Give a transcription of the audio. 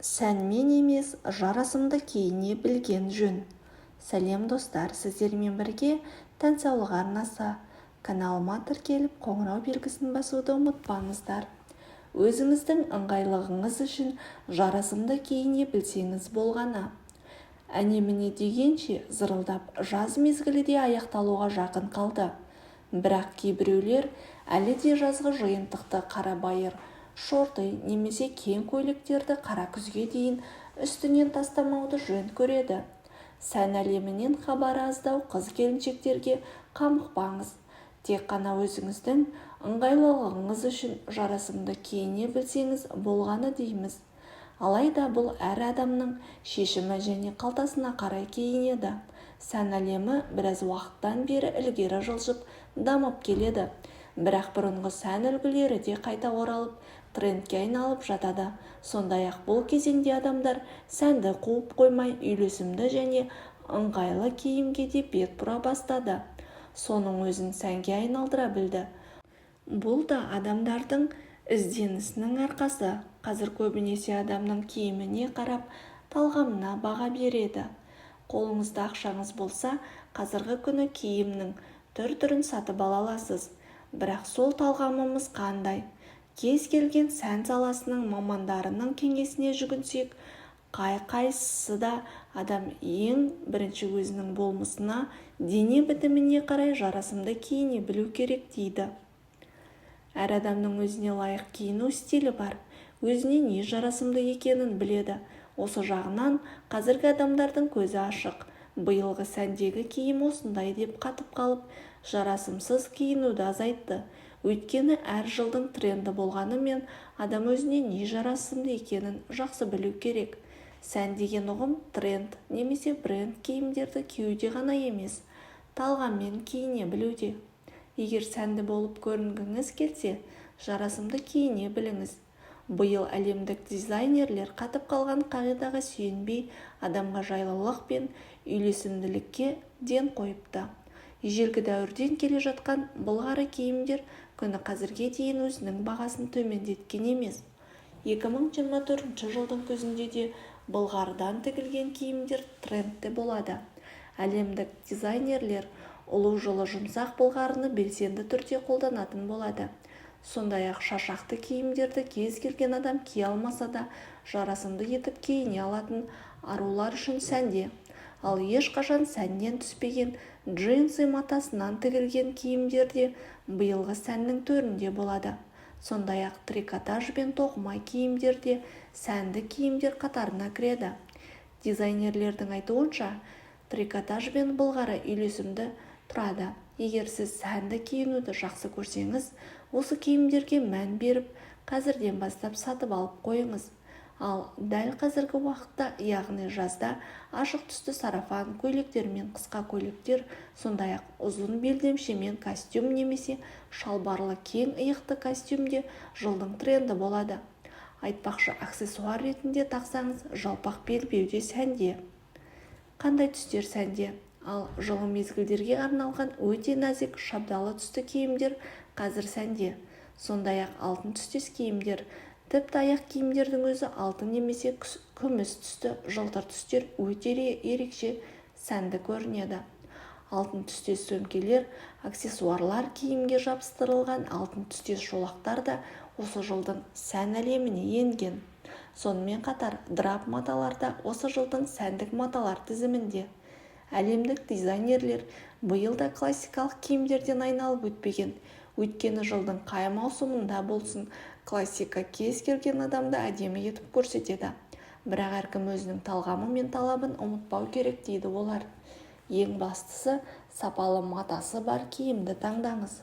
Сәнмен емес, жарасымды киіне білген жөн. Сәлем достар, сіздермен бірге тән саулығы арнасы. Каналыма тіркеліп, қоңырау белгісін басуды ұмытпаңыздар. Өзіңіздің ыңғайлығыңыз үшін жарасымды киіне білсеңіз болғаны. Әне-міне дегенше зырылдап жаз мезгілі де аяқталуға жақын қалды. Бірақ кейбіреулер әлі де жазғы жиынтықты қарабайыр, шорты немесе кең көйлектерді қара күзге дейін үстінен тастамауды жөн көреді. Сән әлемінен хабары аздау қыз-келіншектерге қамықпаңыз. Тек қана өзіңіздің ыңғайлылығыңыз үшін жарасымды киіне білсеңіз болғаны дейміз. Алайда бұл әр адамның шешімі және қалтасына қарай киінеді. Сән әлемі біраз уақыттан бері ілгері жылжып дамып келеді. Бірақ бұрынғы сән үлгілері де қайта оралып, трендке айналып жатады. Сондай-ақ бұл кезеңде адамдар сәнді қуып қоймай, үйлесімді және ыңғайлы киімге де бет бұра бастады. Соның өзін сәнге айналдыра білді. Бұл да адамдардың ізденісінің арқасы. Қазір көбінесе адамның киіміне қарап, талғамына баға береді. Қолыңызда ақшаңыз болса, қазіргі күні киімнің түр-түрін сатып ала аласыз. Бірақ сол талғамымыз қандай? Кез келген сән саласының мамандарының кеңесіне жүгінсек, қайсысы да адам ең бірінші өзінің болмысына, дене бітіміне қарай жарасымды киіне білу керек дейді. Әр адамның өзіне лайық киіну стилі бар, өзіне не жарасымды екенін біледі. Осы жағынан қазіргі адамдардың көзі ашық. Биылғы сәндегі киім осындай деп қатып қалып, жарасымсыз киінуді азайтты. Өйткені әр жылдың тренді болғанымен адам өзіне не жарасымды екенін жақсы білу керек. Сән деген ұғым тренд немесе бренд киімдерді киюде ғана емес, талғаммен киіне білуде. Егер сәнді болып көрінгіңіз келсе, жарасымды киіне біліңіз. Биыл әлемдік дизайнерлер қатып қалған қағидаға сүйенбей, адамға жайлылық пен үйлесімділікке ден қойыпты. Ежелгі дәуірден келе жатқан былғары киімдер күні қазірге дейін өзінің бағасын төмендеткен емес. 2024 жылдың күзінде де былғарыдан тігілген киімдер трендте болады. Әлемдік дизайнерлер ұлу жылы жұмсақ былғарыны белсенді түрде қолданатын болады. Сондай-ақ шашақты киімдерді кез келген адам кие алмаса да, жарасымды етіп киіне алатын арулар үшін сәнде. Ал ешқашан сәннен түспеген джинсы матасынан тігілген киімдерде биылғы сәннің төрінде болады. Сондай-ақ трикотаж бен тоқыма киімдерде сәнді киімдер қатарына кіреді. Дизайнерлердің айтуынша, трикотаж бен былғары үйлесімді тұрады. Егер сіз сәнді киінуді жақсы көрсеңіз, осы киімдерге мән беріп, қазірден бастап сатып алып қойыңыз. Ал дәл қазіргі уақытта, яғни жазда, ашық түсті сарафан көйлектер мен қысқа көйлектер, сондай-ақ ұзын белдемше мен костюм немесе шалбарлы кең иықты костюмде жылдың тренді болады. Айтпақшы, аксессуар ретінде тақсаңыз, жалпақ белбеуде сәнде. Қандай түстер сәнде? Ал жылы мезгілдерге арналған өте нәзік шабдалы түсті киімдер қазір сәнде. Сондай-ақ алтын түстес киімдер, тіпті аяқ киімдердің өзі алтын немесе күміс түсті жылтыр түстер өте ерекше сәнді көрінеді. Алтын түстес сөмкелер, аксессуарлар, киімге жабыстырылған алтын түстес жолақтар да осы жылдың сән әлеміне енген. Сонымен қатар драп маталар да осы жылдың сәндік маталар тізімінде. Әлемдік дизайнерлер биыл да классикалық киімдерден айналып өтпеген. Өйткені жылдың қай маусымында болсын, классика кез келген адамды әдемі етіп көрсетеді. Бірақ әркім өзінің талғамы мен талабын ұмытпау керек дейді олар. Ең бастысы, сапалы матасы бар киімді таңдаңыз.